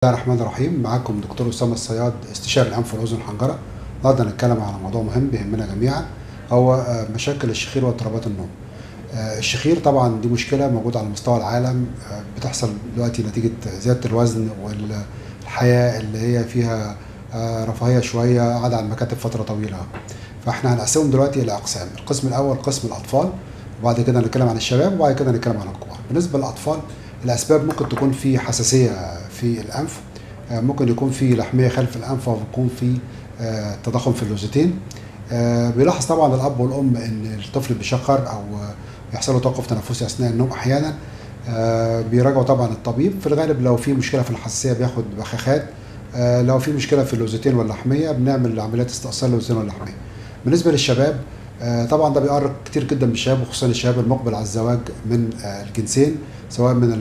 الله الرحمن الرحيم. معاكم دكتور أسامة الصياد، استشاري الأنف والأذن والحنجرة. النهارده هنتكلم على موضوع مهم بيهمنا جميعا، هو مشاكل الشخير واضطرابات النوم. الشخير طبعا دي مشكلة موجودة على مستوى العالم، بتحصل دلوقتي نتيجة زيادة الوزن والحياة اللي هي فيها رفاهية شوية، قاعدة على المكاتب فترة طويلة. فاحنا هنقسمهم دلوقتي إلى أقسام. القسم الأول قسم الأطفال، وبعد كده هنتكلم عن الشباب، وبعد كده هنتكلم عن الكبار. بالنسبة للأطفال، الأسباب ممكن تكون في حساسية في الأنف، ممكن يكون في لحمية خلف الأنف، أو يكون في تضخم في اللوزتين. بيلاحظ طبعا الأب والأم إن الطفل بيشخر أو يحصل له توقف تنفسي أثناء النوم أحيانا. بيراجعوا طبعا الطبيب. في الغالب لو في مشكلة في الحساسية بياخد بخاخات، لو في مشكلة في اللوزتين واللحمية بنعمل عمليات استئصال اللوزتين واللحمية. بالنسبة للشباب، طبعا ده بيقرق كتير جدا من الشباب، وخصوصا الشباب المقبل على الزواج من الجنسين، سواء من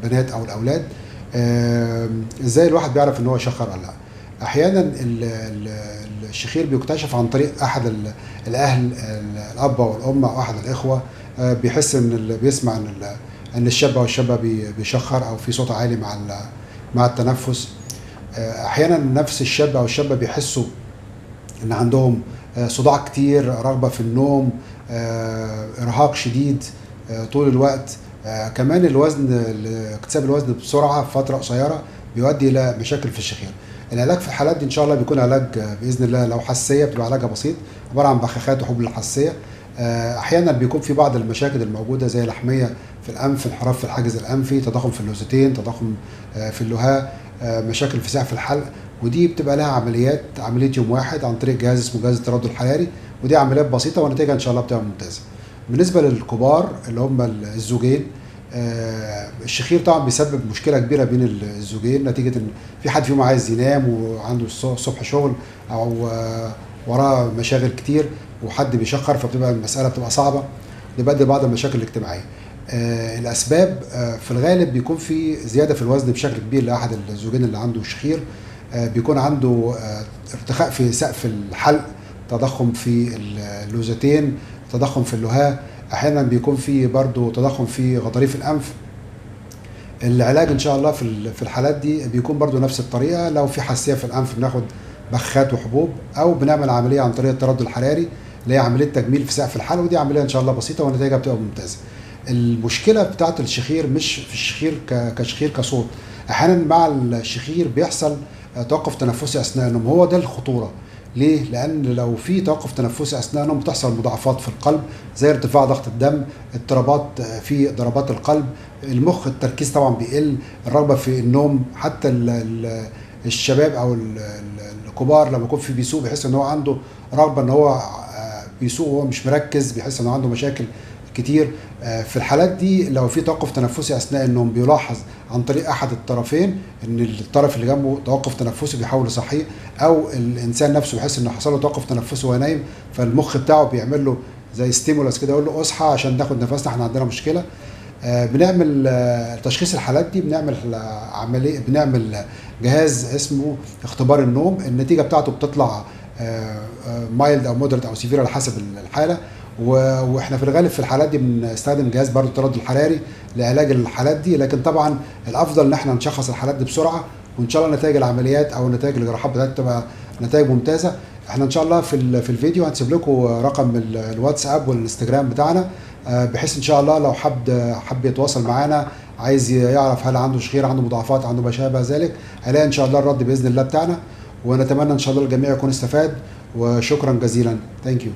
البنات او الاولاد. ازاي الواحد بيعرف ان هو شخر ولا لا؟ احيانا الشخير بيكتشف عن طريق احد الاهل، الاب او الام او احد الاخوه. بيحس ان بيسمع ان الشاب او الشابه بيشخر، او في صوت عالي مع التنفس. احيانا نفس الشاب او الشابه بيحسوا ان عندهم صداع كتير، رغبة في النوم، إرهاق شديد طول الوقت. كمان الوزن، اكتساب الوزن بسرعة في فترة قصيرة بيؤدي إلى مشاكل في الشخير. العلاج في الحالات دي إن شاء الله بيكون علاج بإذن الله، لو حساسية بتبقى علاجها بسيط، عبارة عن بخاخات وحبوب للحساسية. أحيانا بيكون في بعض المشاكل الموجودة زي لحمية في الأنف، انحراف في الحاجز الأنفي، تضخم في اللوزتين، تضخم في اللهاء، مشاكل في سقف الحلق. ودي بتبقى لها عمليه يوم واحد عن طريق جهاز اسمه جهاز التردد الحراري، ودي عمليات بسيطه ونتيجه ان شاء الله بتبقى ممتازه. بالنسبه للكبار اللي هم الزوجين، الشخير طبعا بيسبب مشكله كبيره بين الزوجين، نتيجه ان في حد فيهم عايز ينام وعنده الصبح شغل، او وراه مشاغل كتير، وحد بيشخر، فبتبقى المساله بتبقى صعبه، بيؤدي بعض المشاكل الاجتماعيه. الاسباب في الغالب بيكون في زياده في الوزن بشكل كبير لاحد الزوجين اللي عنده شخير. بيكون عنده ارتخاء في سقف الحلق، تضخم في اللوزتين، تضخم في اللهاء. احيانا بيكون في برضه تضخم في غضاريف الانف. العلاج ان شاء الله في الحالات دي بيكون برضه نفس الطريقه. لو في حساسيه في الانف بناخد بخات وحبوب، او بنعمل عمليه عن طريق التردد الحراري اللي هي عمليه تجميل في سقف الحلق، ودي عمليه ان شاء الله بسيطه ونتائجها بتبقى ممتازه. المشكله بتاعت الشخير مش في الشخير كشخير كصوت. احيانا مع الشخير بيحصل توقف تنفسي اثناء النوم، هو ده الخطوره. ليه؟ لان لو في توقف تنفسي اثناء النوم بتحصل مضاعفات في القلب، زي ارتفاع ضغط الدم، اضطرابات في ضربات القلب، المخ التركيز طبعا بيقل، الرغبه في النوم. حتى الشباب او الكبار لما يكون في بيسوق بيحس ان هو عنده رغبه ان هو بيسوق وهو مش مركز، بيحس انه عنده مشاكل كتير. في الحالات دي لو في توقف تنفسي اثناء النوم بيلاحظ عن طريق احد الطرفين، ان الطرف اللي جنبه توقف تنفسي بيحاول يصحيه، او الانسان نفسه بيحس انه حصل له توقف تنفسي وهو نايم، فالمخ بتاعه بيعمل له زي ستيمولاس كده، يقول له اصحى عشان ناخد نفسنا، احنا عندنا مشكله. بنعمل تشخيص الحالات دي، بنعمل جهاز اسمه اختبار النوم. النتيجه بتاعته بتطلع مايلد او مودريت او سيفير على حسب الحاله. واحنا في الغالب في الحالات دي بنستخدم جهاز برضه التردد الحراري لعلاج الحالات دي، لكن طبعا الافضل ان احنا نشخص الحالات دي بسرعه، وان شاء الله نتائج العمليات او نتائج الجراحات بتاعتها تبقى نتائج ممتازه. احنا ان شاء الله في الفيديو هنسيب لكم رقم الواتساب والانستجرام بتاعنا، بحيث ان شاء الله لو حب يتواصل معانا، عايز يعرف هل عنده شخير، عنده مضاعفات، عنده ما شابه ذلك، هلاقي ان شاء الله الرد باذن الله بتاعنا. ونتمنى ان شاء الله الجميع يكون استفاد، وشكرا جزيلا. ثانك يو.